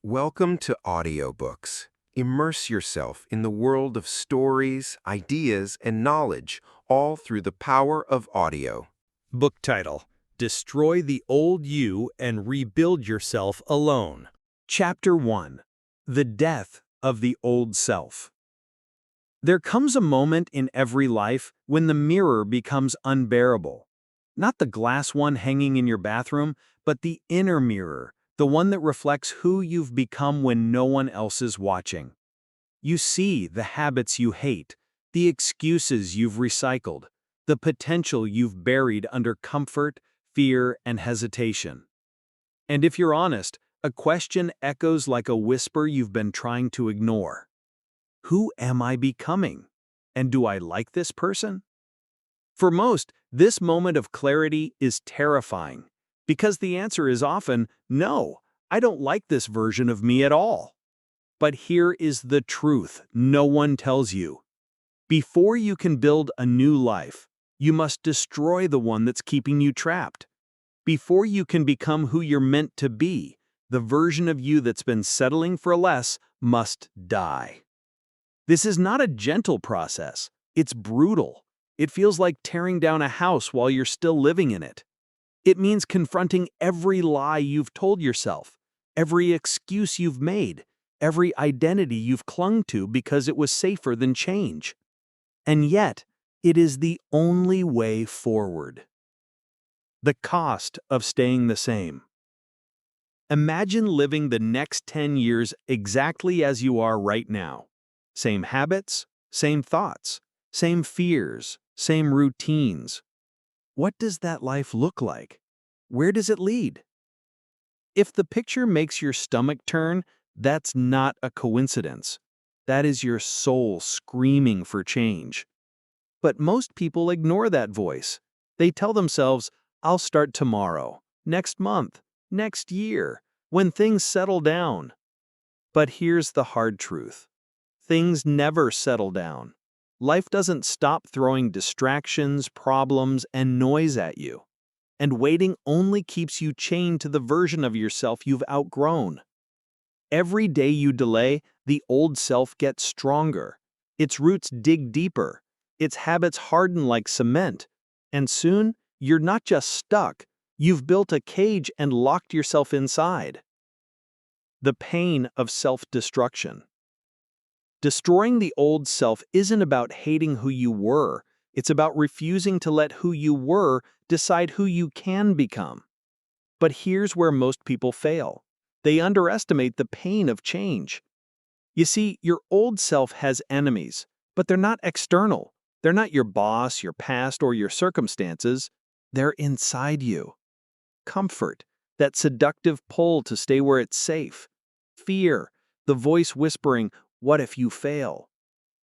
Welcome to Audiobooks. Immerse yourself in the world of stories, ideas, and knowledge, all through the power of audio. Book title: Destroy the Old You and Rebuild Yourself Alone. Chapter 1. The Death of the Old Self. There comes a moment in every life when the mirror becomes unbearable. Not the glass one hanging in your bathroom, but the inner mirror, the one that reflects who you've become when no one else is watching. You see the habits you hate, the excuses you've recycled, the potential you've buried under comfort, fear, and hesitation. And if you're honest, a question echoes like a whisper you've been trying to ignore. Who am I becoming? And do I like this person? For most, this moment of clarity is terrifying, because the answer is often, no, I don't like this version of me at all. But here is the truth no one tells you. Before you can build a new life, you must destroy the one that's keeping you trapped. Before you can become who you're meant to be, the version of you that's been settling for less must die. This is not a gentle process. It's brutal. It feels like tearing down a house while you're still living in it. It means confronting every lie you've told yourself, every excuse you've made, every identity you've clung to because it was safer than change. And yet, it is the only way forward. The cost of staying the same. Imagine living the next 10 years exactly as you are right now. Same habits, same thoughts, same fears, same routines. What does that life look like? Where does it lead? If the picture makes your stomach turn, that's not a coincidence. That is your soul screaming for change. But most people ignore that voice. They tell themselves, I'll start tomorrow, next month, next year, when things settle down. But here's the hard truth. Things never settle down. Life doesn't stop throwing distractions, problems, and noise at you. And waiting only keeps you chained to the version of yourself you've outgrown. Every day you delay, the old self gets stronger. Its roots dig deeper. Its habits harden like cement. And soon, you're not just stuck. You've built a cage and locked yourself inside. The pain of self-destruction. Destroying the old self isn't about hating who you were. It's about refusing to let who you were decide who you can become. But here's where most people fail. They underestimate the pain of change. You see, your old self has enemies, but they're not external. They're not your boss, your past, or your circumstances. They're inside you. Comfort, that seductive pull to stay where it's safe. Fear, the voice whispering, what if you fail?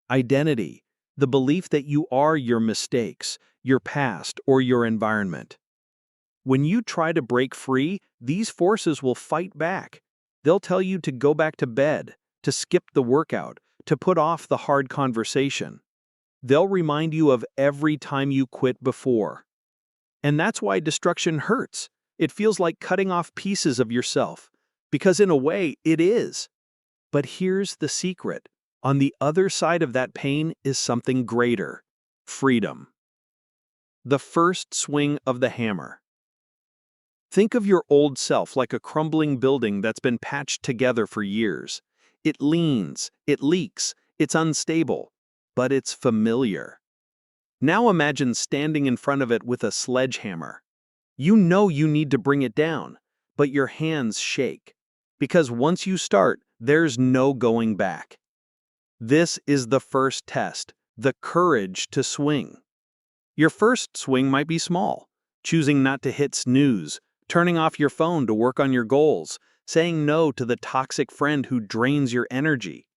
Identity, the belief that you are your mistakes, your past, or your environment. When you try to break free, these forces will fight back. They'll tell you to go back to bed, to skip the workout, to put off the hard conversation. They'll remind you of every time you quit before. And that's why destruction hurts. It feels like cutting off pieces of yourself, because in a way, it is. But here's the secret. On the other side of that pain is something greater: freedom. The first swing of the hammer. Think of your old self like a crumbling building that's been patched together for years. It leans, it leaks, it's unstable, but it's familiar. Now imagine standing in front of it with a sledgehammer. You know you need to bring it down, but your hands shake. Because once you start, there's no going back. This is the first test, the courage to swing. Your first swing might be small, choosing not to hit snooze, turning off your phone to work on your goals, saying no to the toxic friend who drains your energy.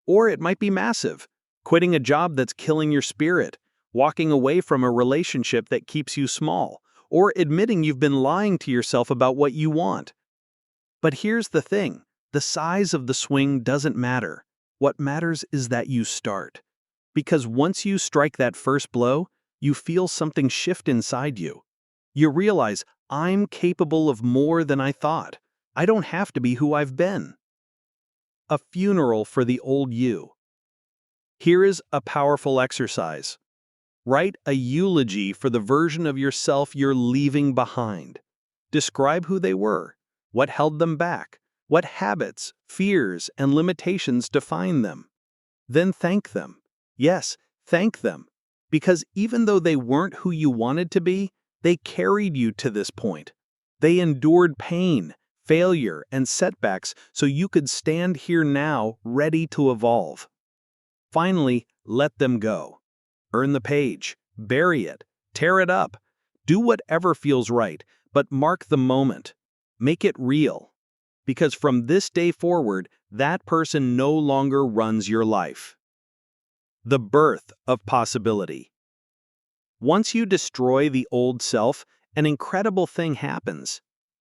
Or it might be massive, quitting a job that's killing your spirit, walking away from a relationship that keeps you small, or admitting you've been lying to yourself about what you want. But here's the thing. The size of the swing doesn't matter. What matters is that you start. Because once you strike that first blow, you feel something shift inside you. You realize, I'm capable of more than I thought. I don't have to be who I've been. a funeral for the old you. Here is a powerful exercise. Write a eulogy for the version of yourself you're leaving behind. Describe who they were, what held them back, what habits, fears, and limitations define them. Then thank them. Yes, thank them. Because even though they weren't who you wanted to be, they carried you to this point. They endured pain, failure, and setbacks so you could stand here now ready to evolve. Finally, let them go. Burn the page, bury it, tear it up. Do whatever feels right, but mark the moment. Make it real. Because from this day forward, that person no longer runs your life. The birth of possibility. Once you destroy the old self, an incredible thing happens.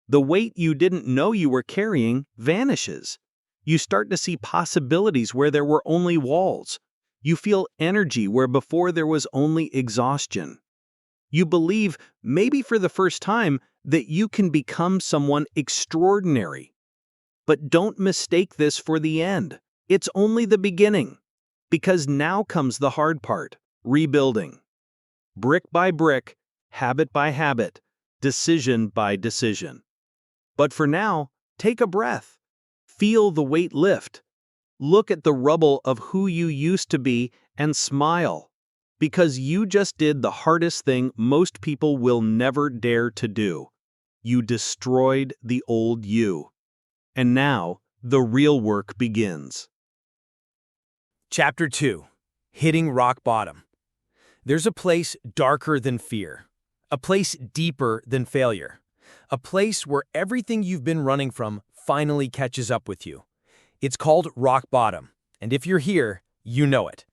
The weight you didn't know you were carrying vanishes. You start to see possibilities where there were only walls. You feel energy where before there was only exhaustion. You believe, maybe for the first time, that you can become someone extraordinary. But don't mistake this for the end. It's only the beginning. Because now comes the hard part, rebuilding. Brick by brick, habit by habit, decision by decision. But for now, take a breath. Feel the weight lift. Look at the rubble of who you used to be and smile. Because you just did the hardest thing most people will never dare to do. You destroyed the old you. And now, the real work begins. Chapter 2. Hitting Rock Bottom. There's a place darker than fear. A place deeper than failure. A place where everything you've been running from finally catches up with you. It's called rock bottom, and if you're here, you know it.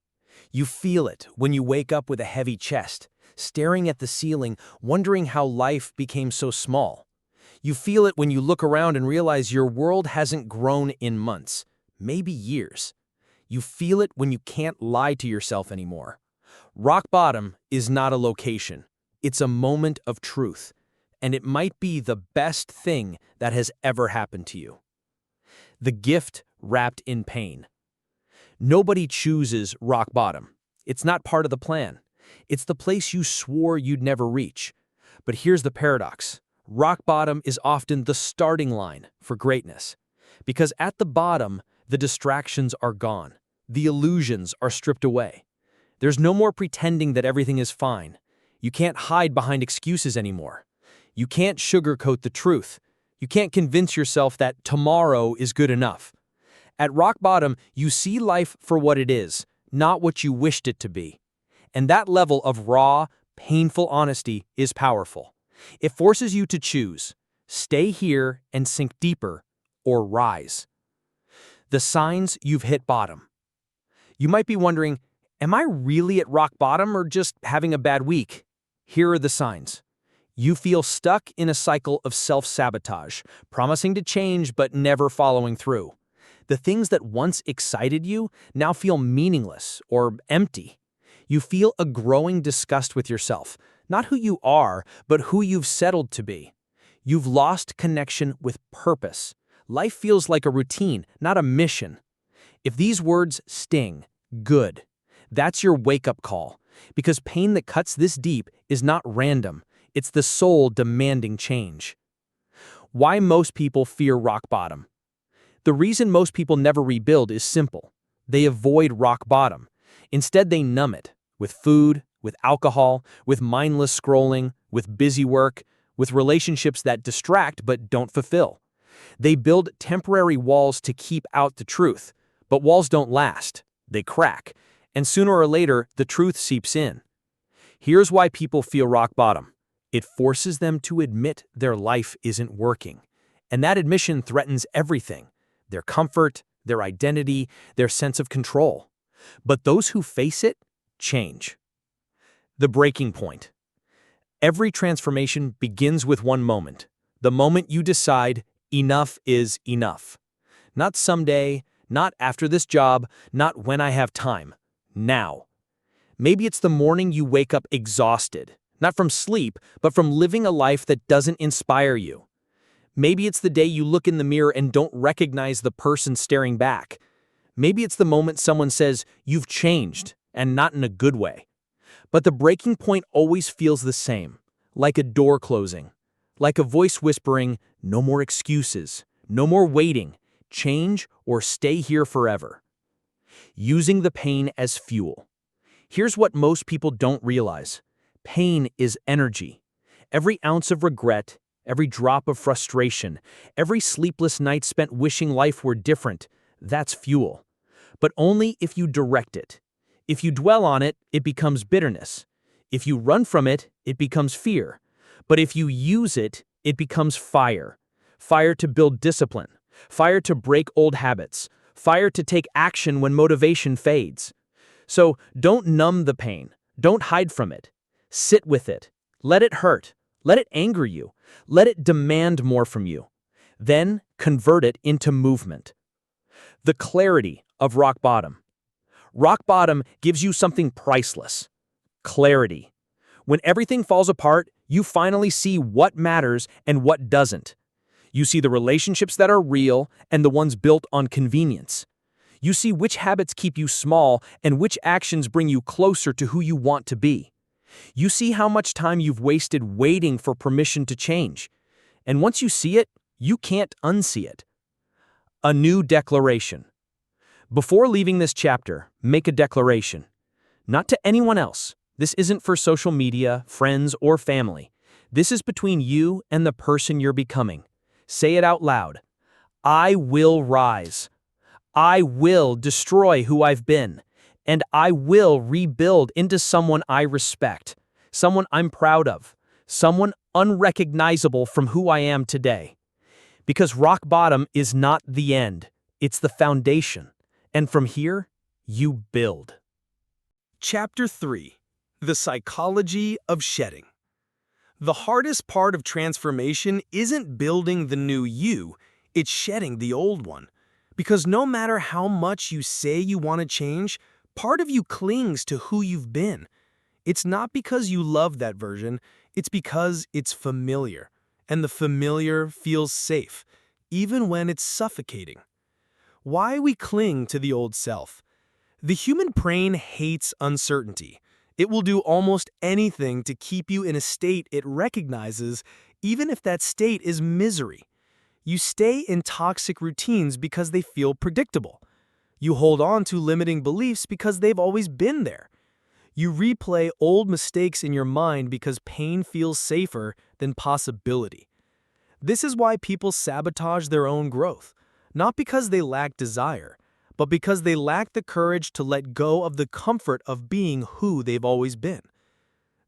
You feel it when you wake up with a heavy chest, staring at the ceiling, wondering how life became so small. You feel it when you look around and realize your world hasn't grown in months, maybe years. You feel it when you can't lie to yourself anymore. Rock bottom is not a location. It's a moment of truth, and it might be the best thing that has ever happened to you. The gift wrapped in pain. Nobody chooses rock bottom. It's not part of the plan. It's the place you swore you'd never reach. But here's the paradox. Rock bottom is often the starting line for greatness. Because at the bottom, the distractions are gone. The illusions are stripped away. There's no more pretending that everything is fine. You can't hide behind excuses anymore. You can't sugarcoat the truth. You can't convince yourself that tomorrow is good enough. At rock bottom, you see life for what it is, not what you wished it to be. And that level of raw, painful honesty is powerful. It forces you to choose, stay here and sink deeper, or rise. The signs you've hit bottom. You might be wondering, am I really at rock bottom or just having a bad week? Here are the signs. You feel stuck in a cycle of self-sabotage, promising to change but never following through. The things that once excited you now feel meaningless or empty. You feel a growing disgust with yourself, not who you are, but who you've settled to be. You've lost connection with purpose. Life feels like a routine, not a mission. If these words sting, good. That's your wake-up call, because pain that cuts this deep is not random. It's the soul demanding change. Why most people fear rock bottom. The reason most people never rebuild is simple. They avoid rock bottom. Instead, they numb it with food, with alcohol, with mindless scrolling, with busy work, with relationships that distract but don't fulfill. They build temporary walls to keep out the truth, but walls don't last. They crack, and sooner or later, the truth seeps in. Here's why people feel rock bottom. It forces them to admit their life isn't working, and that admission threatens everything: their comfort, their identity, their sense of control. But those who face it change. The breaking point. Every transformation begins with one moment. The moment you decide enough is enough. Not someday, not after this job, not when I have time. Now. Maybe it's the morning you wake up exhausted, not from sleep, but from living a life that doesn't inspire you. Maybe it's the day you look in the mirror and don't recognize the person staring back. Maybe it's the moment someone says, "You've changed," and not in a good way. But the breaking point always feels the same, like a door closing, like a voice whispering, "No more excuses, no more waiting, change or stay here forever." Using the pain as fuel. Here's what most people don't realize. Pain is energy. Every ounce of regret, every drop of frustration, every sleepless night spent wishing life were different, that's fuel. But only if you direct it. If you dwell on it, it becomes bitterness. If you run from it, it becomes fear. But if you use it, it becomes fire. Fire to build discipline. Fire to break old habits. Fire to take action when motivation fades. So don't numb the pain. Don't hide from it. Sit with it. Let it hurt. Let it anger you. Let it demand more from you. Then convert it into movement. The clarity of rock bottom. Rock bottom gives you something priceless. Clarity. When everything falls apart, you finally see what matters and what doesn't. You see the relationships that are real and the ones built on convenience. You see which habits keep you small and which actions bring you closer to who you want to be. You see how much time you've wasted waiting for permission to change. And once you see it, you can't unsee it. A new declaration. Before leaving this chapter, make a declaration. Not to anyone else. This isn't for social media, friends, or family. This is between you and the person you're becoming. Say it out loud. I will rise. I will destroy who I've been. And I will rebuild into someone I respect, someone I'm proud of, someone unrecognizable from who I am today. Because rock bottom is not the end, it's the foundation. And from here, you build. Chapter 3. The Psychology of Shedding. The hardest part of transformation isn't building the new you, it's shedding the old one. Because no matter how much you say you want to change, part of you clings to who you've been. It's not because you love that version, it's because it's familiar. And the familiar feels safe, even when it's suffocating. Why we cling to the old self? The human brain hates uncertainty. It will do almost anything to keep you in a state it recognizes, even if that state is misery. You stay in toxic routines because they feel predictable. You hold on to limiting beliefs because they've always been there. You replay old mistakes in your mind because pain feels safer than possibility. This is why people sabotage their own growth, not because they lack desire, but because they lack the courage to let go of the comfort of being who they've always been.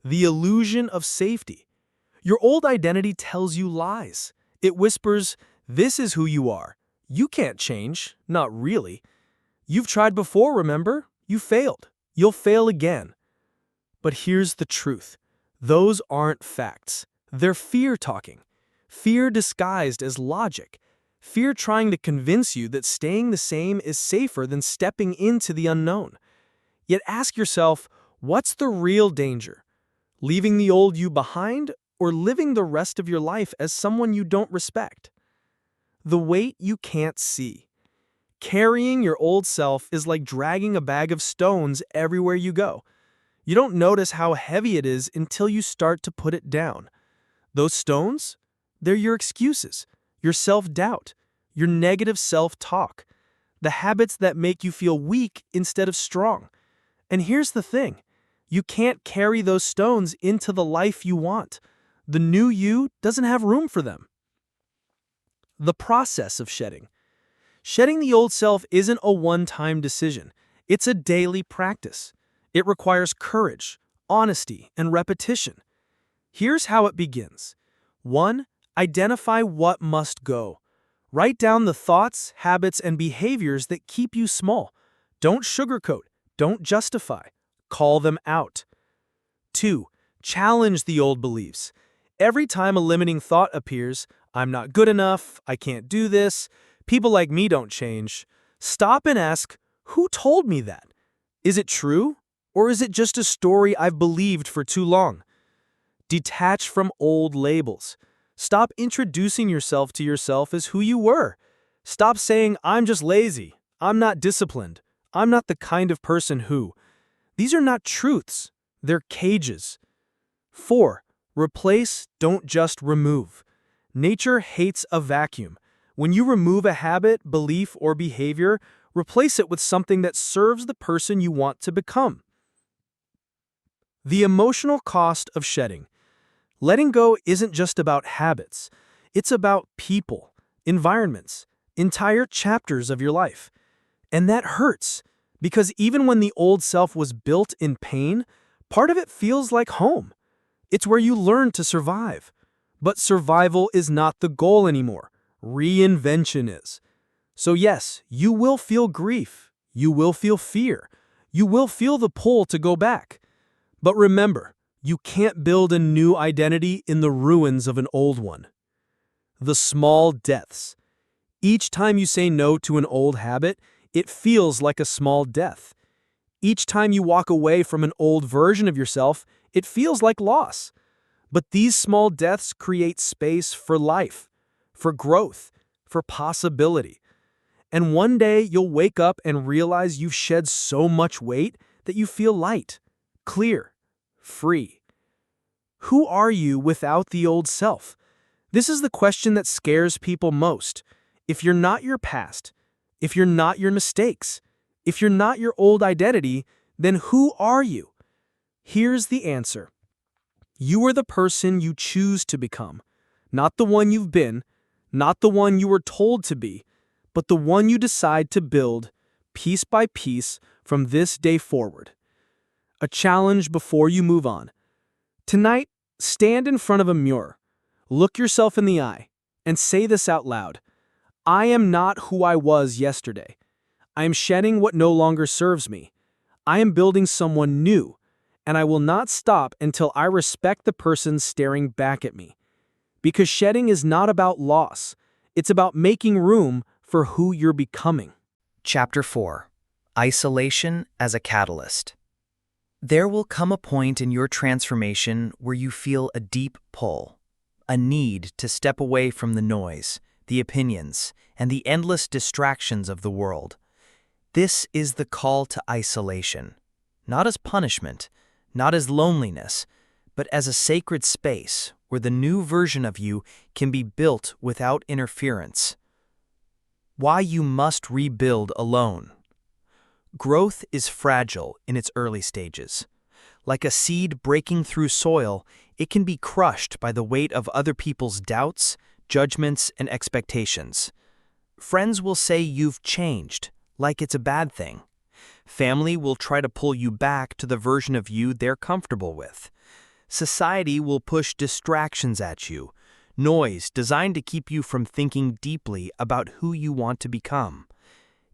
The illusion of safety. Your old identity tells you lies. It whispers, "This is who you are. You can't change, not really. You've tried before, remember? You failed. You'll fail again." But here's the truth. Those aren't facts. They're fear talking. Fear disguised as logic. Fear trying to convince you that staying the same is safer than stepping into the unknown. Yet ask yourself, what's the real danger? Leaving the old you behind or living the rest of your life as someone you don't respect? The weight you can't see. Carrying your old self is like dragging a bag of stones everywhere you go. You don't notice how heavy it is until you start to put it down. Those stones? They're your excuses, your self-doubt, your negative self-talk, the habits that make you feel weak instead of strong. And here's the thing. You can't carry those stones into the life you want. The new you doesn't have room for them. The process of shedding. Shedding the old self isn't a one-time decision. It's a daily practice. It requires courage, honesty, and repetition. Here's how it begins. 1. Identify what must go. Write down the thoughts, habits, and behaviors that keep you small. Don't sugarcoat. Don't justify. Call them out. 2. Challenge the old beliefs. Every time a limiting thought appears, "I'm not good enough, I can't do this, people like me don't change," stop and ask, who told me that? Is it true? Or is it just a story I've believed for too long? Detach from old labels. Stop introducing yourself to yourself as who you were. Stop saying, I'm just lazy. I'm not disciplined. I'm not the kind of person who. These are not truths. They're cages. 4. Replace, don't just remove. Nature hates a vacuum. When you remove a habit, belief, or behavior, replace it with something that serves the person you want to become. The emotional cost of shedding. Letting go isn't just about habits. It's about people, environments, entire chapters of your life. And that hurts, because even when the old self was built in pain, part of it feels like home. It's where you learn to survive. But survival is not the goal anymore. Reinvention is. So yes, you will feel grief. You will feel fear. You will feel the pull to go back. But remember, you can't build a new identity in the ruins of an old one. The small deaths. Each time you say no to an old habit, it feels like a small death. Each time you walk away from an old version of yourself, it feels like loss. But these small deaths create space for life, for growth, for possibility. And one day you'll wake up and realize you've shed so much weight that you feel light, clear, free. Who are you without the old self? This is the question that scares people most. If you're not your past, if you're not your mistakes, if you're not your old identity, then who are you? Here's the answer. You are the person you choose to become, not the one you've been, not the one you were told to be, but the one you decide to build, piece by piece, from this day forward. A challenge before you move on. Tonight, stand in front of a mirror, look yourself in the eye, and say this out loud. I am not who I was yesterday. I am shedding what no longer serves me. I am building someone new, and I will not stop until I respect the person staring back at me. Because shedding is not about loss. It's about making room for who you're becoming. Chapter 4. Isolation as a Catalyst. There will come a point in your transformation where you feel a deep pull, a need to step away from the noise, the opinions, and the endless distractions of the world. This is the call to isolation, not as punishment, not as loneliness, but as a sacred space where the new version of you can be built without interference. Why you must rebuild alone. Growth is fragile in its early stages. Like a seed breaking through soil, it can be crushed by the weight of other people's doubts, judgments, and expectations. Friends will say you've changed, like it's a bad thing. Family will try to pull you back to the version of you they're comfortable with. Society will push distractions at you, noise designed to keep you from thinking deeply about who you want to become.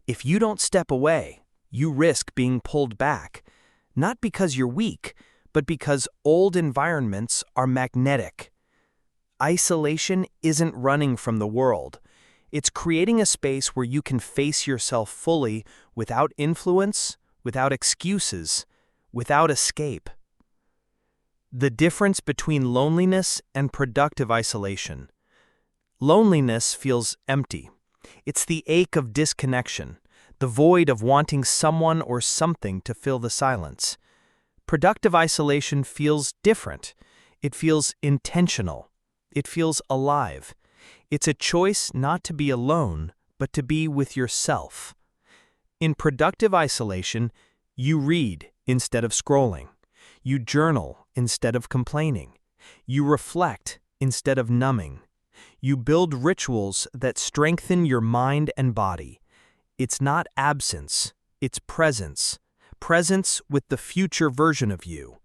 If you don't step away, you risk being pulled back, not because you're weak, but because old environments are magnetic. Isolation isn't running from the world. It's creating a space where you can face yourself fully without influence, without excuses, without escape. The difference between loneliness and productive isolation. Loneliness feels empty. It's the ache of disconnection, the void of wanting someone or something to fill the silence. Productive isolation feels different. It feels intentional. It feels alive. It's a choice not to be alone, but to be with yourself. In productive isolation, you read instead of scrolling. You journal instead of complaining. You reflect instead of numbing. You build rituals that strengthen your mind and body. It's not absence, it's presence. Presence with the future version of you.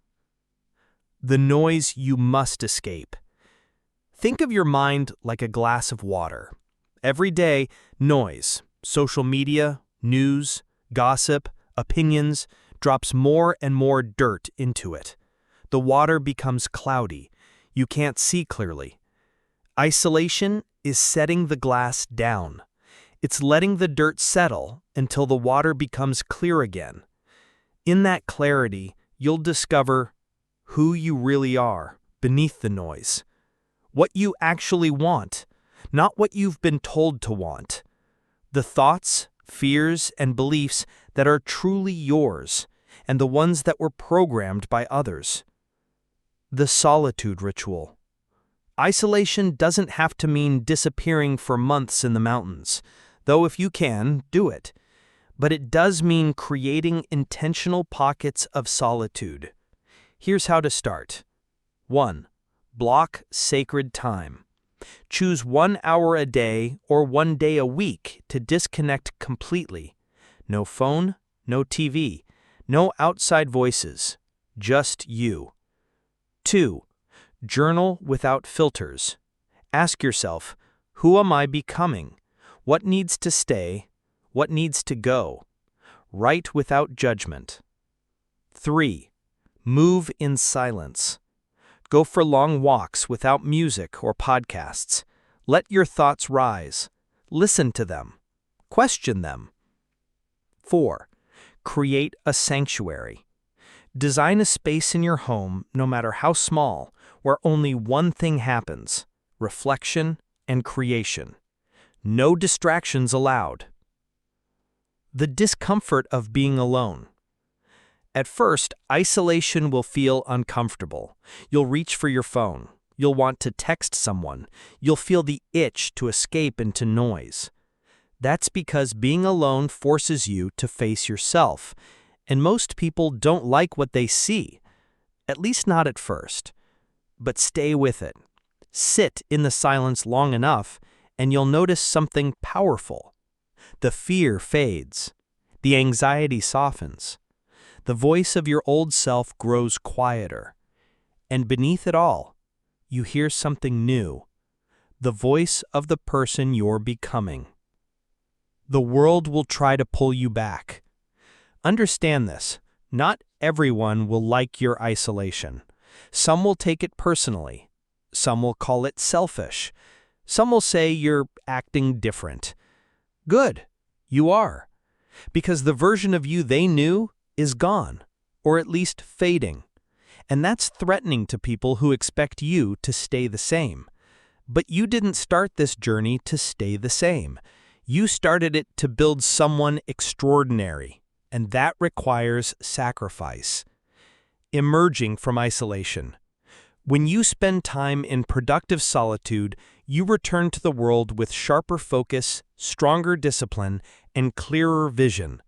The noise you must escape. Think of your mind like a glass of water. Every day, noise, social media, news, gossip, opinions, drops more and more dirt into it. The water becomes cloudy. You can't see clearly. Isolation is setting the glass down. It's letting the dirt settle until the water becomes clear again. In that clarity, you'll discover who you really are beneath the noise. what you actually want, not what you've been told to want. The thoughts, fears, and beliefs that are truly yours, and the ones that were programmed by others. The solitude ritual. Isolation doesn't have to mean disappearing for months in the mountains, though if you can, do it. But it does mean creating intentional pockets of solitude. Here's how to start. 1. Block sacred time. Choose 1 hour a day or 1 day a week to disconnect completely. No phone, no TV, no outside voices, just you. 2. Journal without filters. Ask yourself, who am I becoming? What needs to stay? What needs to go? Write without judgment. 3. Move in silence. Go for long walks without music or podcasts. Let your thoughts rise. Listen to them. Question them. 4. Create a sanctuary. Design a space in your home, no matter how small, where only one thing happens: reflection and creation. No distractions allowed. The discomfort of being alone. At first, isolation will feel uncomfortable. You'll reach for your phone. You'll want to text someone. You'll feel the itch to escape into noise. That's because being alone forces you to face yourself, and most people don't like what they see, at least not at first. But stay with it. Sit in the silence long enough, and you'll notice something powerful. The fear fades. The anxiety softens. The voice of your old self grows quieter. And beneath it all, you hear something new. The voice of the person you're becoming. The world will try to pull you back. Understand this. Not everyone will like your isolation. Some will take it personally. Some will call it selfish. Some will say you're acting different. Good, you are. Because the version of you they knew is gone, or at least fading. And that's threatening to people who expect you to stay the same. But you didn't start this journey to stay the same. You started it to build someone extraordinary, and that requires sacrifice. Emerging from isolation. When you spend time in productive solitude, you return to the world with sharper focus, stronger discipline, and clearer vision.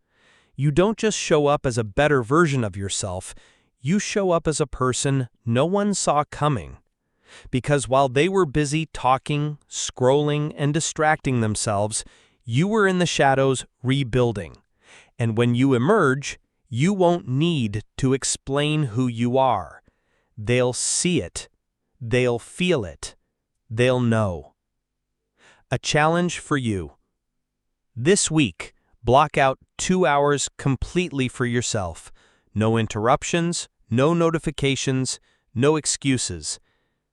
You don't just show up as a better version of yourself, you show up as a person no one saw coming. Because while they were busy talking, scrolling, and distracting themselves, you were in the shadows rebuilding. And when you emerge, you won't need to explain who you are. They'll see it. They'll feel it. They'll know. A challenge for you. This week, block out 2 hours completely for yourself. No interruptions, no notifications, no excuses.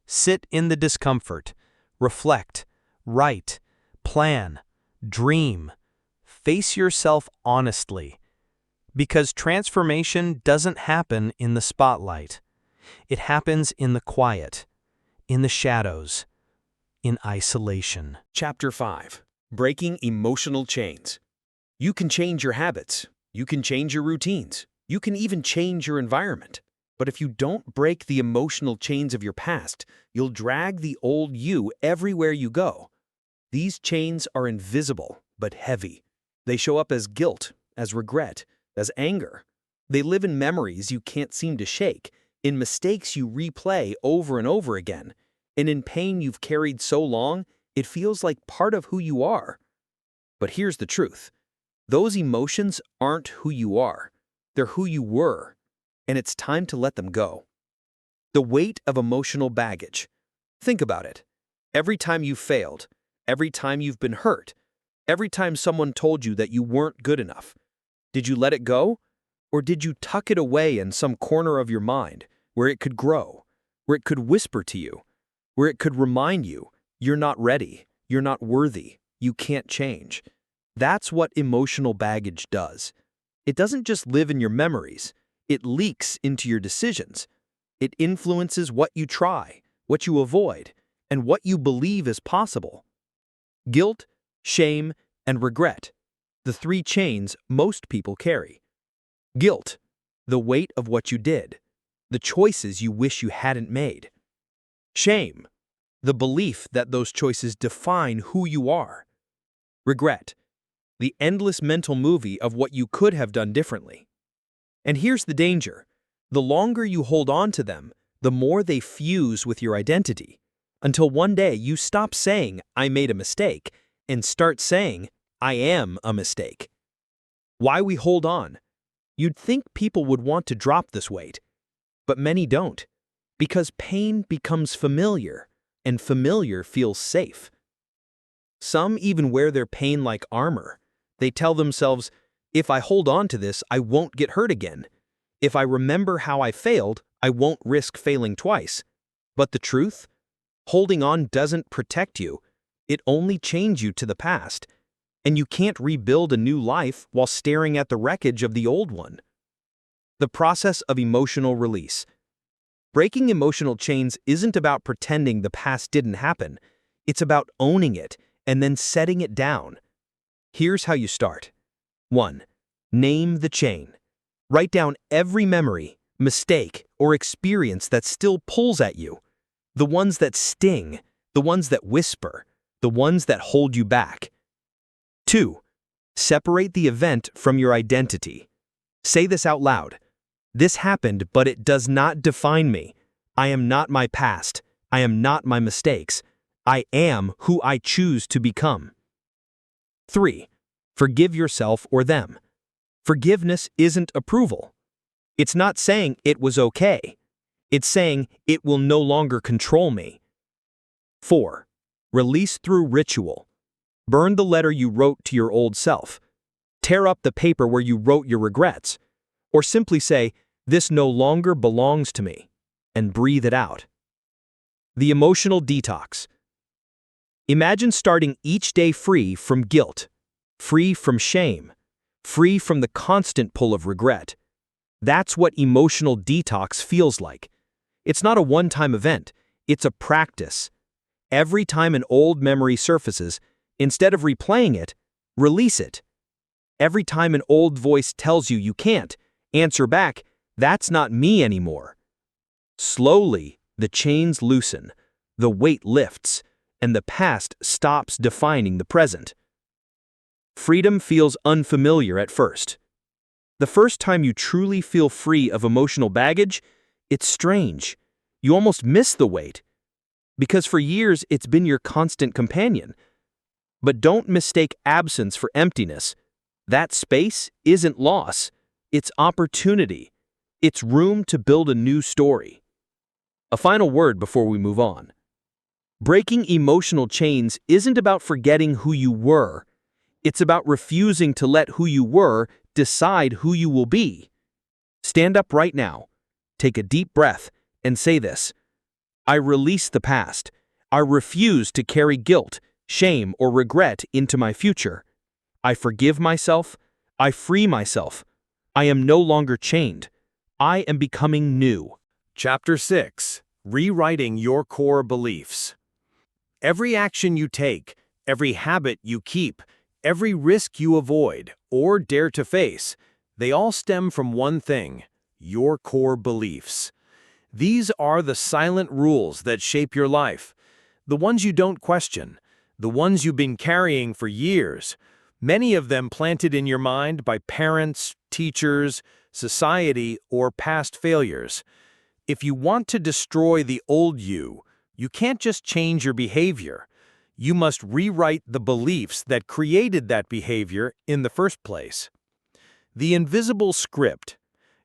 Sit in the discomfort. Reflect. Write. Plan. Dream. Face yourself honestly. Because transformation doesn't happen in the spotlight. It happens in the quiet, in the shadows, in isolation. Chapter 5. Breaking Emotional Chains. You can change your habits. You can change your routines. You can even change your environment. But if you don't break the emotional chains of your past, you'll drag the old you everywhere you go. These chains are invisible, but heavy. They show up as guilt, as regret, as anger. They live in memories you can't seem to shake, in mistakes you replay over and over again, and in pain you've carried so long, it feels like part of who you are. But here's the truth. Those emotions aren't who you are. They're who you were, and it's time to let them go. The weight of emotional baggage. Think about it. Every time you've failed, every time you've been hurt, every time someone told you that you weren't good enough, did you let it go? Or did you tuck it away in some corner of your mind where it could grow, where it could whisper to you, where it could remind you, you're not ready, you're not worthy, you can't change? That's what emotional baggage does. It doesn't just live in your memories, it leaks into your decisions. It influences what you try, what you avoid, and what you believe is possible. Guilt, shame, and regret, the three chains most people carry. Guilt, the weight of what you did, the choices you wish you hadn't made. Shame, the belief that those choices define who you are. Regret, the endless mental movie of what you could have done differently. And here's the danger. The longer you hold on to them, the more they fuse with your identity, until one day you stop saying, "I made a mistake," and start saying, "I am a mistake." Why we hold on? You'd think people would want to drop this weight, but many don't, because pain becomes familiar, and familiar feels safe. Some even wear their pain like armor. They tell themselves, "If I hold on to this, I won't get hurt again. If I remember how I failed, I won't risk failing twice." But the truth? Holding on doesn't protect you. It only chains you to the past. And you can't rebuild a new life while staring at the wreckage of the old one. The process of emotional release. Breaking emotional chains isn't about pretending the past didn't happen. It's about owning it and then setting it down. Here's how you start. 1. Name the chain. Write down every memory, mistake, or experience that still pulls at you. The ones that sting, the ones that whisper, the ones that hold you back. 2. Separate the event from your identity. Say this out loud. This happened, but it does not define me. I am not my past. I am not my mistakes. I am who I choose to become. 3. Forgive yourself or them. Forgiveness isn't approval. It's not saying it was okay. It's saying it will no longer control me. 4. Release through ritual. Burn the letter you wrote to your old self. Tear up the paper where you wrote your regrets. Or simply say, "This no longer belongs to me," and breathe it out. The emotional detox. Imagine starting each day free from guilt, free from shame, free from the constant pull of regret. That's what emotional detox feels like. It's not a one-time event, it's a practice. Every time an old memory surfaces, instead of replaying it, release it. Every time an old voice tells you you can't, answer back, "That's not me anymore." Slowly, the chains loosen, the weight lifts, and the past stops defining the present. Freedom feels unfamiliar at first. The first time you truly feel free of emotional baggage, it's strange. You almost miss the weight, because for years it's been your constant companion. But don't mistake absence for emptiness. That space isn't loss, it's opportunity. It's room to build a new story. A final word before we move on. Breaking emotional chains isn't about forgetting who you were. It's about refusing to let who you were decide who you will be. Stand up right now, take a deep breath, and say this: I release the past. I refuse to carry guilt, shame, or regret into my future. I forgive myself. I free myself. I am no longer chained. I am becoming new. Chapter 6. Rewriting Your Core Beliefs. Every action you take, every habit you keep, every risk you avoid or dare to face, they all stem from one thing: your core beliefs. These are the silent rules that shape your life, the ones you don't question, the ones you've been carrying for years, many of them planted in your mind by parents, teachers, society, or past failures. If you want to destroy the old you, you can't just change your behavior. You must rewrite the beliefs that created that behavior in the first place. The invisible script.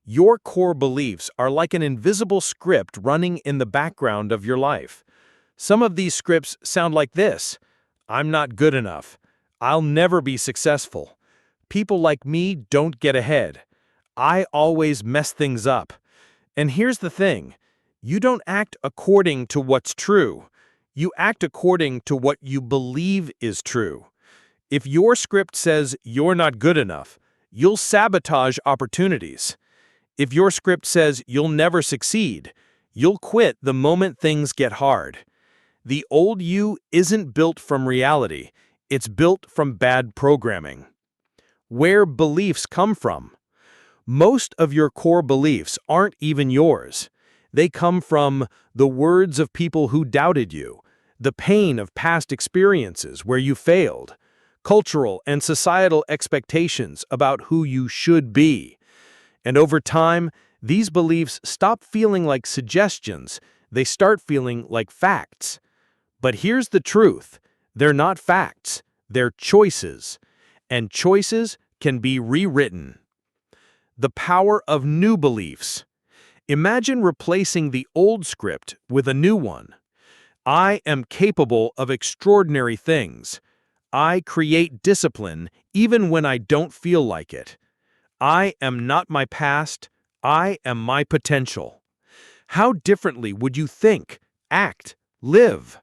Your core beliefs are like an invisible script running in the background of your life. Some of these scripts sound like this: I'm not good enough. I'll never be successful. People like me don't get ahead. I always mess things up. And here's the thing: you don't act according to what's true. You act according to what you believe is true. If your script says you're not good enough, you'll sabotage opportunities. If your script says you'll never succeed, you'll quit the moment things get hard. The old you isn't built from reality. It's built from bad programming. Where beliefs come from. Most of your core beliefs aren't even yours. They come from the words of people who doubted you, the pain of past experiences where you failed, cultural and societal expectations about who you should be. And over time, these beliefs stop feeling like suggestions. They start feeling like facts. But here's the truth. They're not facts. They're choices. And choices can be rewritten. The power of new beliefs. Imagine replacing the old script with a new one. I am capable of extraordinary things. I create discipline even when I don't feel like it. I am not my past. I am my potential. How differently would you think, act, live?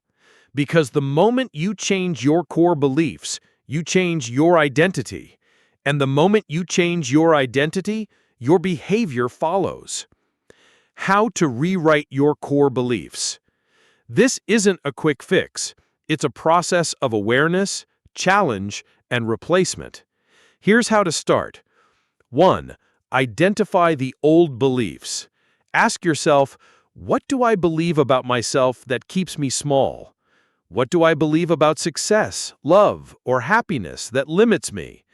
Because the moment you change your core beliefs, you change your identity. And the moment you change your identity, your behavior follows. How to rewrite your core beliefs. This isn't a quick fix. It's a process of awareness, challenge, and replacement. Here's how to start. 1. Identify the old beliefs. Ask yourself, what do I believe about myself that keeps me small? What do I believe about success, love, or happiness that limits me?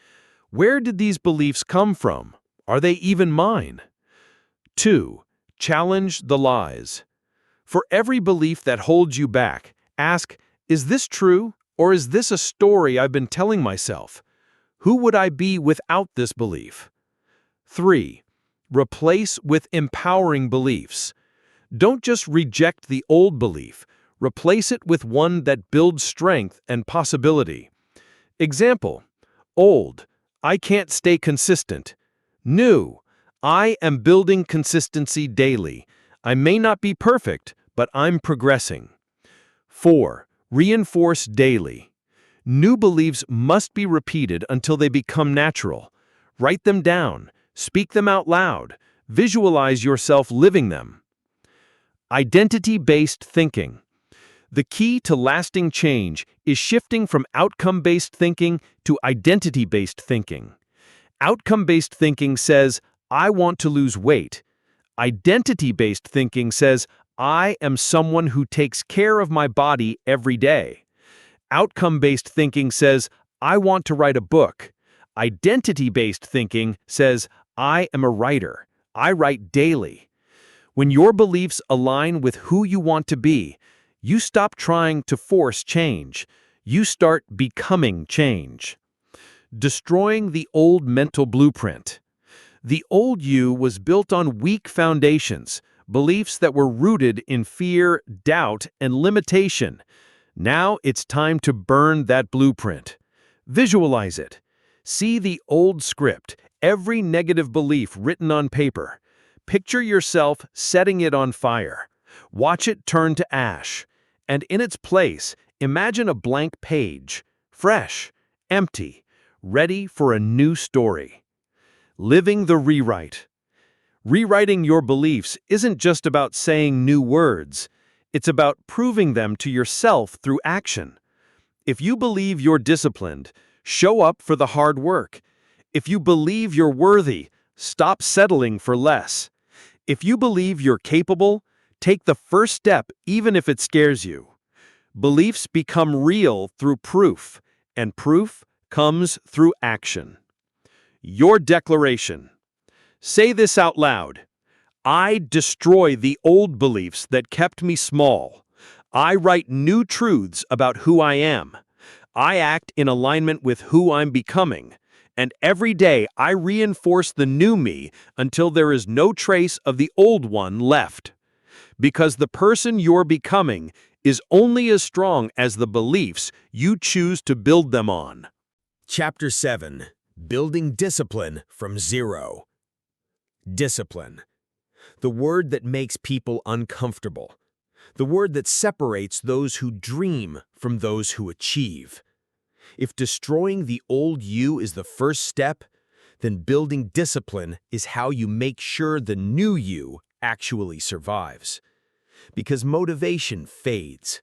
Where did these beliefs come from? Are they even mine? 2. Challenge the lies. For every belief that holds you back, ask, is this true, or is this a story I've been telling myself? Who would I be without this belief? 3. Replace with empowering beliefs. Don't just reject the old belief. Replace it with one that builds strength and possibility. Example: old, I can't stay consistent. New, I am building consistency daily. I may not be perfect, but I'm progressing. 4. Reinforce daily. New beliefs must be repeated until they become natural. Write them down, speak them out loud, visualize yourself living them. Identity-based thinking. The key to lasting change is shifting from outcome-based thinking to identity-based thinking. Outcome-based thinking says, I want to lose weight. Identity-based thinking says, I am someone who takes care of my body every day. Outcome-based thinking says, I want to write a book. Identity-based thinking says, I am a writer. I write daily. When your beliefs align with who you want to be, you stop trying to force change. You start becoming change. Destroying the old mental blueprint. The old you was built on weak foundations, beliefs that were rooted in fear, doubt, and limitation. Now it's time to burn that blueprint. Visualize it. See the old script, every negative belief written on paper. Picture yourself setting it on fire. Watch it turn to ash. And in its place, imagine a blank page, fresh, empty, ready for a new story. Living the rewrite. Rewriting your beliefs isn't just about saying new words. It's about proving them to yourself through action. If you believe you're disciplined, show up for the hard work. If you believe you're worthy, stop settling for less. If you believe you're capable, take the first step even if it scares you. Beliefs become real through proof, and proof comes through action. Your declaration. Say this out loud. I destroy the old beliefs that kept me small. I write new truths about who I am. I act in alignment with who I'm becoming. And every day I reinforce the new me until there is no trace of the old one left. Because the person you're becoming is only as strong as the beliefs you choose to build them on. Chapter 7. Building Discipline from Zero. Discipline. The word that makes people uncomfortable. The word that separates those who dream from those who achieve. If destroying the old you is the first step, then building discipline is how you make sure the new you actually survives. Because motivation fades.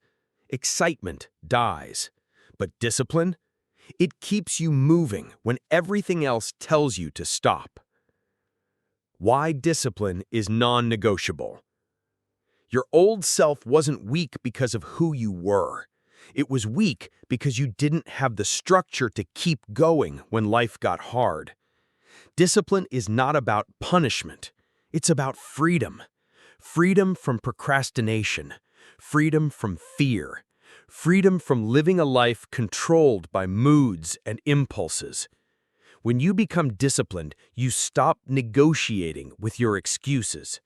excitement dies. But discipline? It keeps you moving when everything else tells you to stop. Why discipline is non-negotiable. Your old self wasn't weak because of who you were. It was weak because you didn't have the structure to keep going when life got hard. Discipline is not about punishment. It's about freedom. Freedom from procrastination. Freedom from fear. Freedom from living a life controlled by moods and impulses. When you become disciplined, you stop negotiating with your excuses.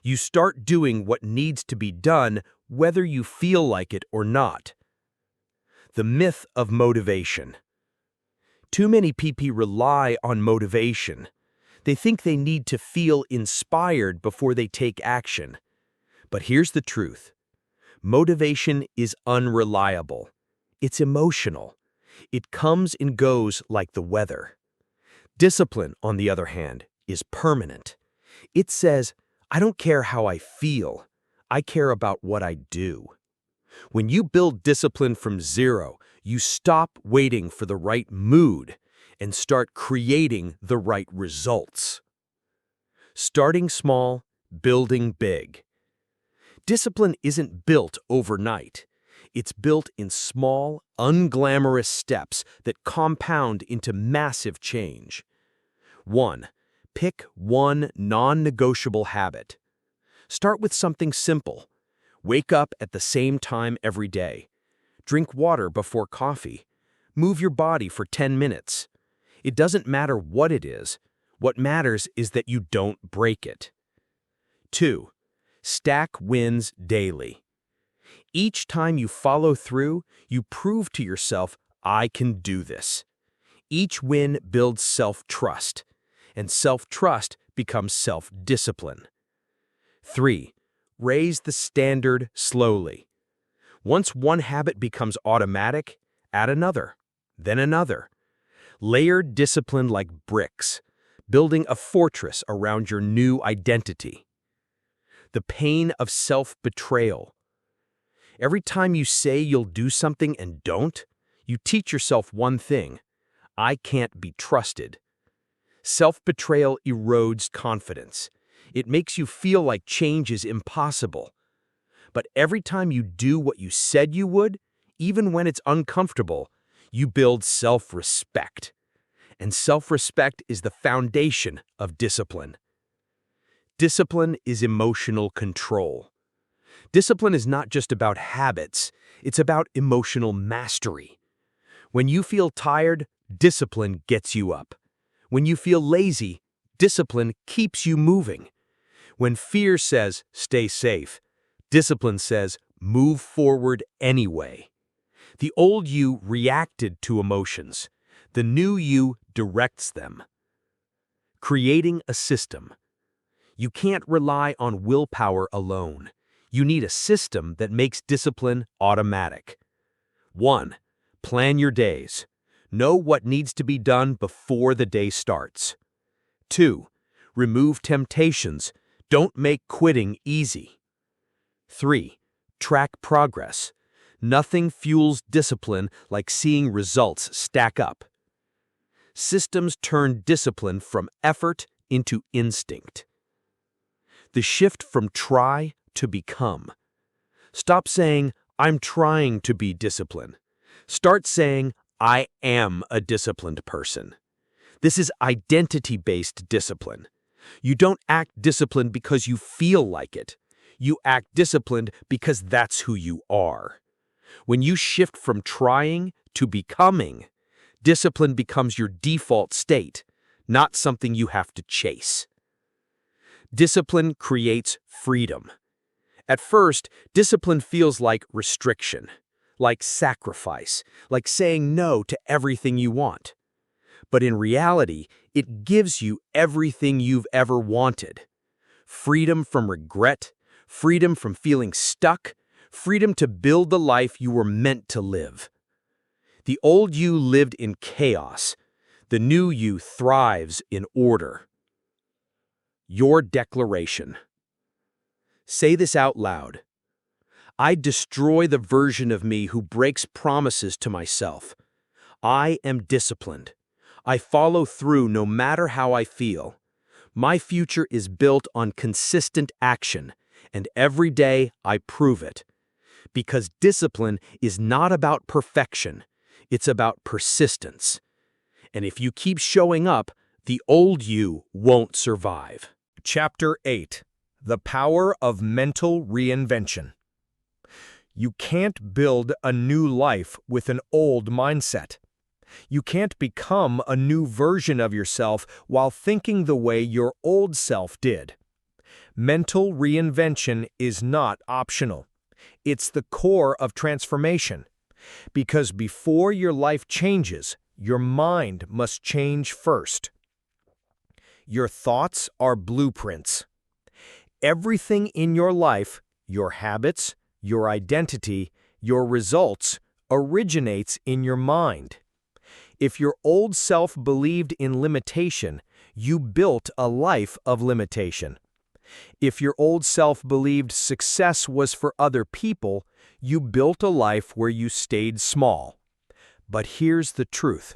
You start doing what needs to be done, whether you feel like it or not. The myth of motivation. Too many people rely on motivation. They think they need to feel inspired before they take action. But here's the truth. Motivation is unreliable. It's emotional. It comes and goes like the weather. Discipline, on the other hand, is permanent. It says, I don't care how I feel. I care about what I do. When you build discipline from zero, you stop waiting for the right mood and start creating the right results. Starting small, building big. Discipline isn't built overnight. It's built in small, unglamorous steps that compound into massive change. 1. Pick one non-negotiable habit. Start with something simple. Wake up at the same time every day. Drink water before coffee. Move your body for 10 minutes. It doesn't matter what it is. What matters is that you don't break it. 2. Stack wins daily. Each time you follow through, you prove to yourself, I can do this. Each win builds self-trust, and self-trust becomes self-discipline. 3. Raise the standard slowly. Once one habit becomes automatic, add another, then another. Layer discipline like bricks, building a fortress around your new identity. The pain of self-betrayal. Every time you say you'll do something and don't, you teach yourself one thing: I can't be trusted. Self-betrayal erodes confidence. It makes you feel like change is impossible. But every time you do what you said you would, even when it's uncomfortable, you build self-respect. And self-respect is the foundation of discipline. Discipline is emotional control. Discipline is not just about habits, it's about emotional mastery. When you feel tired, discipline gets you up. When you feel lazy, discipline keeps you moving. When fear says, stay safe, discipline says, move forward anyway. The old you reacted to emotions. The new you directs them. Creating a system. You can't rely on willpower alone. You need a system that makes discipline automatic. 1. Plan your days. Know what needs to be done before the day starts. 2. Remove temptations. Don't make quitting easy. 3. Track progress. Nothing fuels discipline like seeing results stack up. Systems turn discipline from effort into instinct. The shift from try to become. Stop saying, I'm trying to be disciplined. Start saying, I am a disciplined person. This is identity-based discipline. You don't act disciplined because you feel like it. You act disciplined because that's who you are. When you shift from trying to becoming, discipline becomes your default state, not something you have to chase. Discipline creates freedom. At first, discipline feels like restriction, like sacrifice, like saying no to everything you want. But in reality, it gives you everything you've ever wanted. Freedom from regret, freedom from feeling stuck, freedom to build the life you were meant to live. The old you lived in chaos. The new you thrives in order. Your declaration. Say this out loud. I destroy the version of me who breaks promises to myself. I am disciplined. I follow through no matter how I feel. My future is built on consistent action, and every day I prove it. Because discipline is not about perfection, it's about persistence. And if you keep showing up, the old you won't survive. Chapter 8. The Power of Mental Reinvention. You can't build a new life with an old mindset. You can't become a new version of yourself while thinking the way your old self did. Mental reinvention is not optional. It's the core of transformation. Because before your life changes, your mind must change first. Your thoughts are blueprints. Everything in your life, your habits, your identity, your results, originates in your mind. If your old self believed in limitation, you built a life of limitation. If your old self believed success was for other people, you built a life where you stayed small. But here's the truth.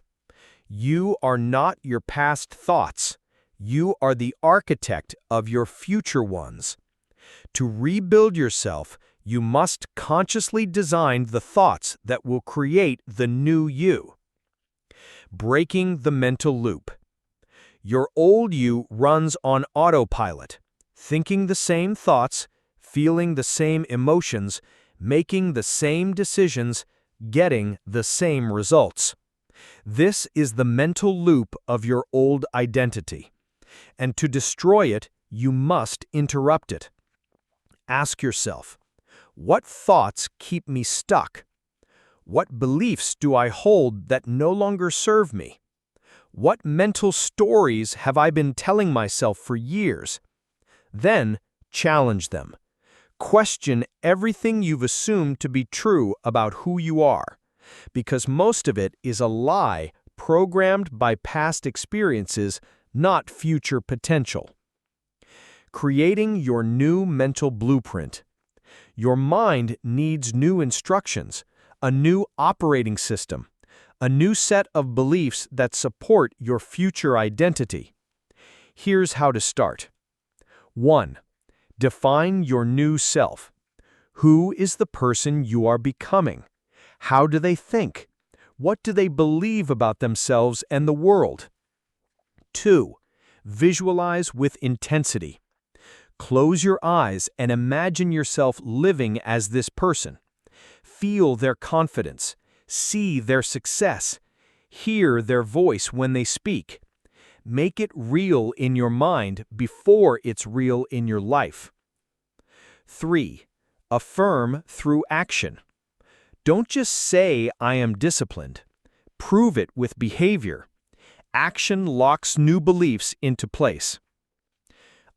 You are not your past thoughts. You are the architect of your future ones. To rebuild yourself, you must consciously design the thoughts that will create the new you. Breaking the mental loop. Your old you runs on autopilot, thinking the same thoughts, feeling the same emotions, making the same decisions, getting the same results. This is the mental loop of your old identity. And to destroy it, you must interrupt it. Ask yourself, what thoughts keep me stuck? What beliefs do I hold that no longer serve me? What mental stories have I been telling myself for years? Then, challenge them. Question everything you've assumed to be true about who you are, because most of it is a lie programmed by past experiences, not future potential. Creating your new mental blueprint. Your mind needs new instructions, a new operating system, a new set of beliefs that support your future identity. Here's how to start. 1. Define your new self. Who is the person you are becoming? How do they think? What do they believe about themselves and the world? 2. Visualize with intensity. Close your eyes and imagine yourself living as this person. Feel their confidence, see their success, hear their voice when they speak. Make it real in your mind before it's real in your life. 3. Affirm through action. Don't just say, "I am disciplined." Prove it with behavior. Action locks new beliefs into place.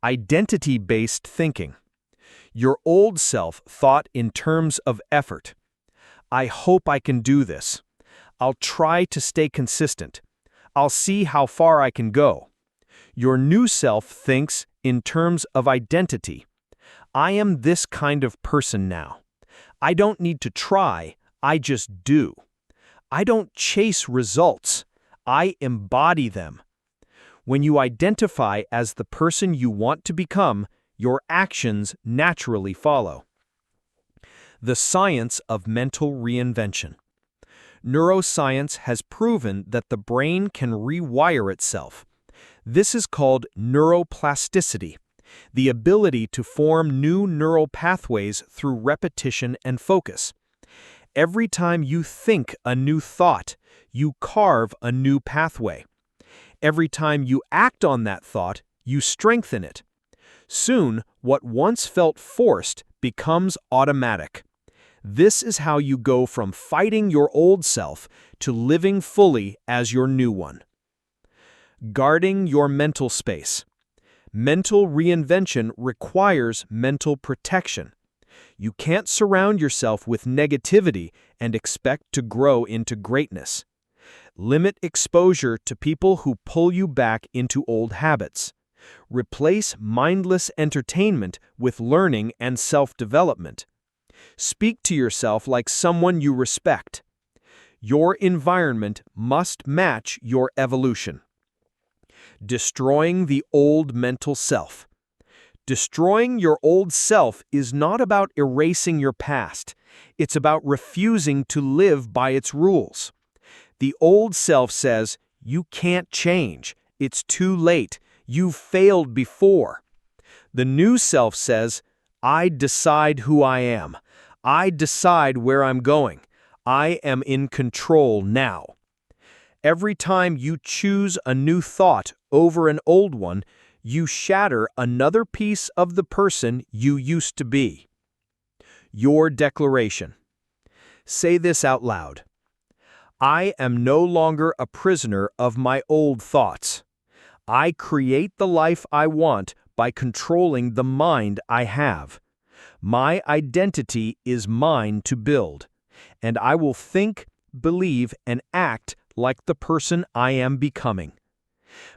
Identity-based thinking. Your old self thought in terms of effort. I hope I can do this. I'll try to stay consistent. I'll see how far I can go. Your new self thinks in terms of identity. I am this kind of person now. I don't need to try, I just do. I don't chase results, I embody them. When you identify as the person you want to become, your actions naturally follow. The science of mental reinvention. Neuroscience has proven that the brain can rewire itself. This is called neuroplasticity, the ability to form new neural pathways through repetition and focus. Every time you think a new thought, you carve a new pathway. Every time you act on that thought, you strengthen it. Soon, what once felt forced becomes automatic. This is how you go from fighting your old self to living fully as your new one. Guarding your mental space. Mental reinvention requires mental protection. You can't surround yourself with negativity and expect to grow into greatness. Limit exposure to people who pull you back into old habits. Replace mindless entertainment with learning and self-development. Speak to yourself like someone you respect. Your environment must match your evolution. Destroying the old mental self. Destroying your old self is not about erasing your past. It's about refusing to live by its rules. The old self says, "You can't change. It's too late. You've failed before." The new self says, "I decide who I am. I decide where I'm going. I am in control now." Every time you choose a new thought over an old one, you shatter another piece of the person you used to be. Your declaration. Say this out loud. I am no longer a prisoner of my old thoughts. I create the life I want by controlling the mind I have. My identity is mine to build, and I will think, believe, and act like the person I am becoming.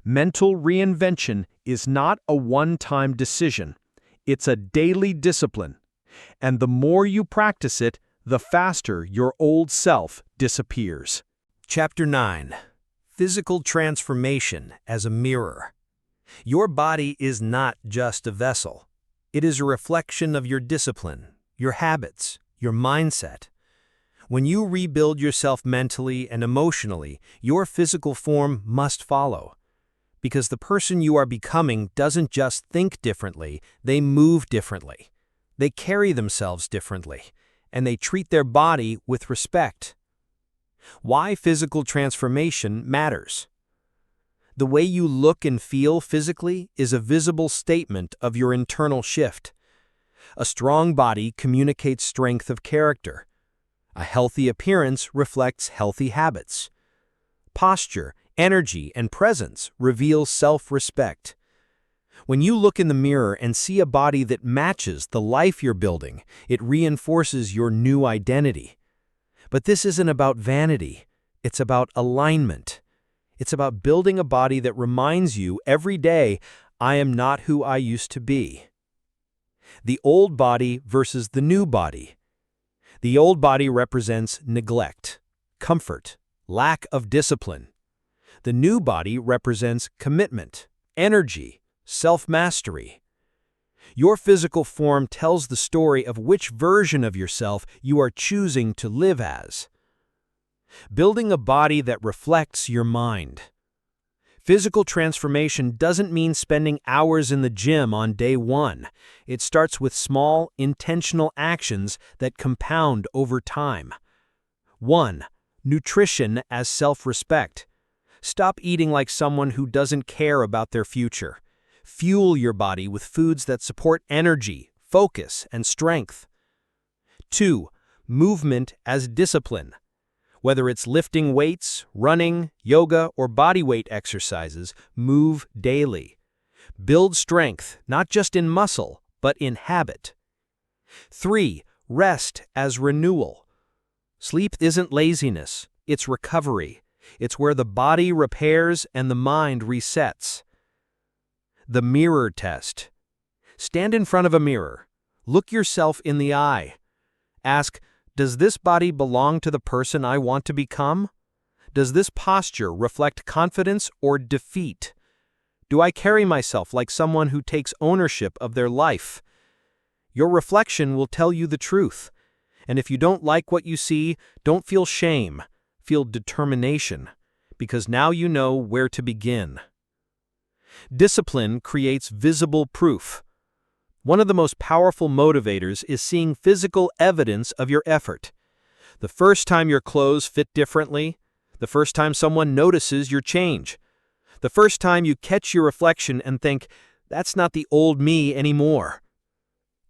Mental reinvention is not a one-time decision. It's a daily discipline. And the more you practice it, the faster your old self disappears. Chapter 9. Physical Transformation as a Mirror. Your body is not just a vessel. It is a reflection of your discipline, your habits, your mindset. When you rebuild yourself mentally and emotionally, your physical form must follow. Because the person you are becoming doesn't just think differently, they move differently. They carry themselves differently, and they treat their body with respect. Why physical transformation matters. The way you look and feel physically is a visible statement of your internal shift. A strong body communicates strength of character. A healthy appearance reflects healthy habits. Posture, energy, and presence reveal self-respect. When you look in the mirror and see a body that matches the life you're building, it reinforces your new identity. But this isn't about vanity. It's about alignment. It's about building a body that reminds you every day, I am not who I used to be. The old body versus the new body. The old body represents neglect, comfort, lack of discipline. The new body represents commitment, energy, self-mastery. Your physical form tells the story of which version of yourself you are choosing to live as. Building a body that reflects your mind. Physical transformation doesn't mean spending hours in the gym on day one. It starts with small, intentional actions that compound over time. 1. Nutrition as self-respect. Stop eating like someone who doesn't care about their future. Fuel your body with foods that support energy, focus, and strength. 2. Movement as discipline. Whether it's lifting weights, running, yoga, or bodyweight exercises, move daily. Build strength, not just in muscle, but in habit. 3. Rest as renewal. Sleep isn't laziness, it's recovery. It's where the body repairs and the mind resets. The mirror test. Stand in front of a mirror. Look yourself in the eye. Ask, does this body belong to the person I want to become? Does this posture reflect confidence or defeat? Do I carry myself like someone who takes ownership of their life? Your reflection will tell you the truth. And if you don't like what you see, don't feel shame. Feel determination, because now you know where to begin. Discipline creates visible proof. One of the most powerful motivators is seeing physical evidence of your effort. The first time your clothes fit differently, the first time someone notices your change, the first time you catch your reflection and think, that's not the old me anymore.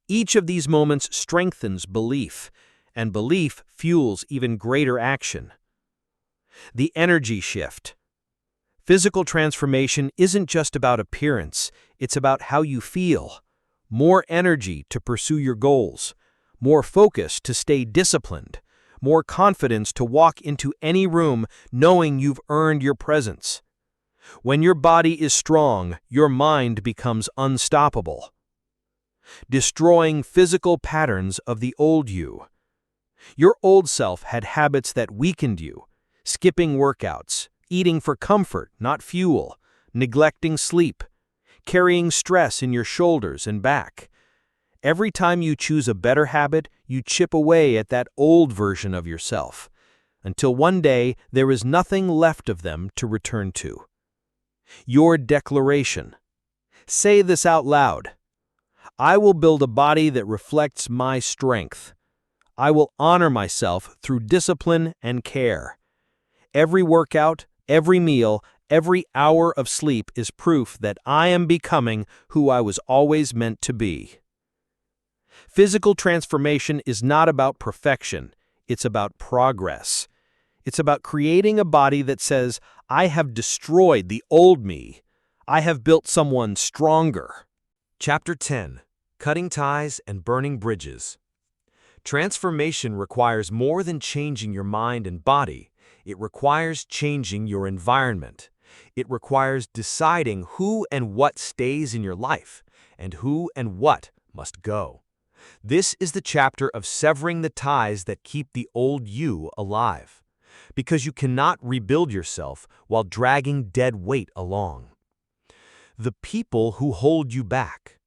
Each of these moments strengthens belief, and belief fuels even greater action. The energy shift. Physical transformation isn't just about appearance, it's about how you feel. More energy to pursue your goals, more focus to stay disciplined, more confidence to walk into any room knowing you've earned your presence. When your body is strong, your mind becomes unstoppable. destroying physical patterns of the old you. Your old self had habits that weakened you, skipping workouts, eating for comfort, not fuel, neglecting sleep, carrying stress in your shoulders and back. Every time you choose a better habit, you chip away at that old version of yourself, until one day there is nothing left of them to return to. Your declaration. Say this out loud. I will build a body that reflects my strength. I will honor myself through discipline and care. Every workout, every meal, every hour of sleep is proof that I am becoming who I was always meant to be. Physical transformation is not about perfection, it's about progress. It's about creating a body that says, I have destroyed the old me. I have built someone stronger. Chapter 10. Cutting Ties and Burning Bridges. Transformation requires more than changing your mind and body. It requires changing your environment. It requires deciding who and what stays in your life, and who and what must go. This is the chapter of severing the ties that keep the old you alive. Because you cannot rebuild yourself while dragging dead weight along. The people who hold you back.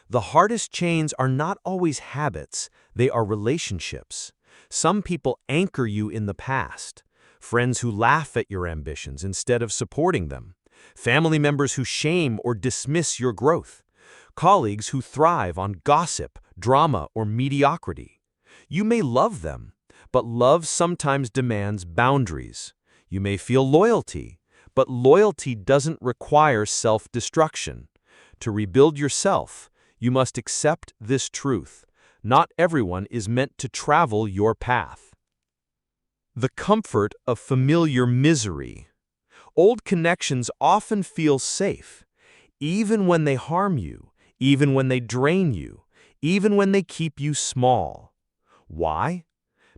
The hardest chains are not always habits, they are relationships. Some people anchor you in the past. Friends who laugh at your ambitions instead of supporting them. Family members who shame or dismiss your growth. Colleagues who thrive on gossip, drama, or mediocrity. You may love them, but love sometimes demands boundaries. You may feel loyalty, but loyalty doesn't require self-destruction. To rebuild yourself, you must accept this truth. Not everyone is meant to travel your path. The comfort of familiar misery. Old connections often feel safe, even when they harm you, even when they drain you, even when they keep you small. Why?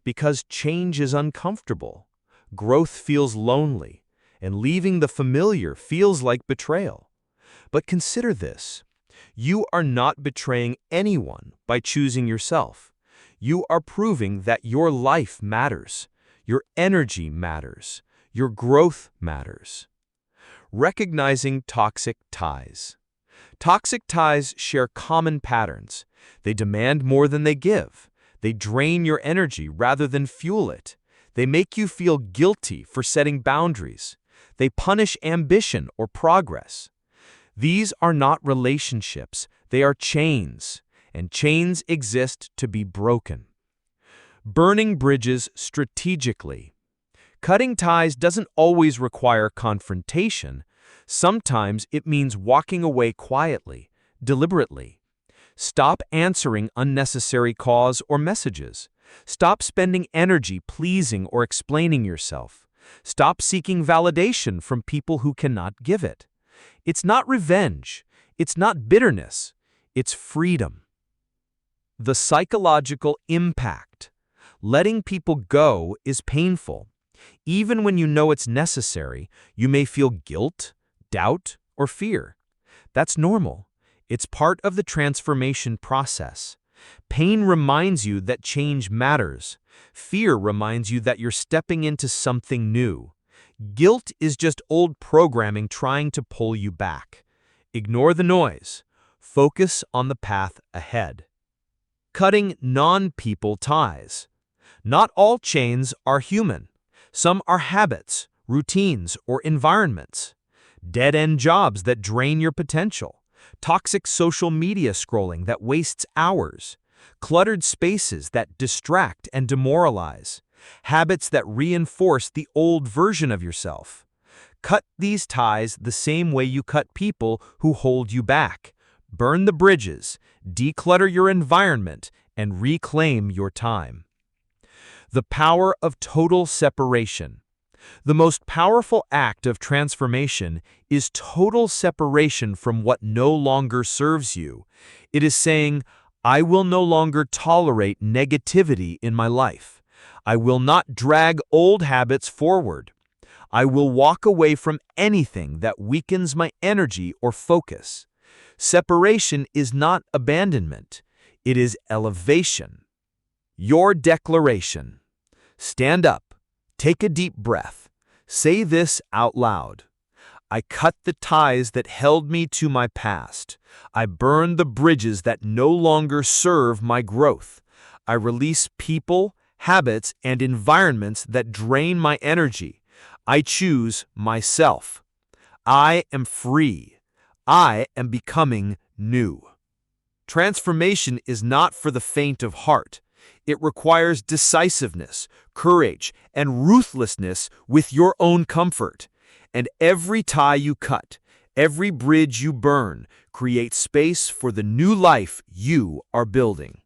Because change is uncomfortable, growth feels lonely, and leaving the familiar feels like betrayal. But consider this. You are not betraying anyone by choosing yourself. You are proving that your life matters, your energy matters, your growth matters. Recognizing toxic ties. Toxic ties share common patterns. They demand more than they give. They drain your energy rather than fuel it. They make you feel guilty for setting boundaries. They punish ambition or progress. These are not relationships, they are chains, and chains exist to be broken. Burning bridges strategically. Cutting ties doesn't always require confrontation. Sometimes it means walking away quietly, deliberately. Stop answering unnecessary calls or messages. Stop spending energy pleasing or explaining yourself. Stop seeking validation from people who cannot give it. It's not revenge. It's not bitterness. It's freedom. The psychological impact. Letting people go is painful. Even when you know it's necessary, you may feel guilt, doubt, or fear. That's normal. It's part of the transformation process. Pain reminds you that change matters. Fear reminds you that you're stepping into something new. Guilt is just old programming trying to pull you back. Ignore the noise. Focus on the path ahead. Cutting non-people ties. Not all chains are human. Some are habits, routines, or environments. Dead-end jobs that drain your potential. Toxic social media scrolling that wastes hours. Cluttered spaces that distract and demoralize. Habits that reinforce the old version of yourself. Cut these ties the same way you cut people who hold you back. Burn the bridges, declutter your environment, and reclaim your time. The power of total separation. The most powerful act of transformation is total separation from what no longer serves you. It is saying, I will no longer tolerate negativity in my life. I will not drag old habits forward. I will walk away from anything that weakens my energy or focus. Separation is not abandonment. It is elevation. Your declaration. Stand up. Take a deep breath. Say this out loud. I cut the ties that held me to my past. I burn the bridges that no longer serve my growth. I release people, habits, and environments that drain my energy. I choose myself. I am free. I am becoming new. Transformation is not for the faint of heart. It requires decisiveness, courage, and ruthlessness with your own comfort. And every tie you cut, every bridge you burn, creates space for the new life you are building.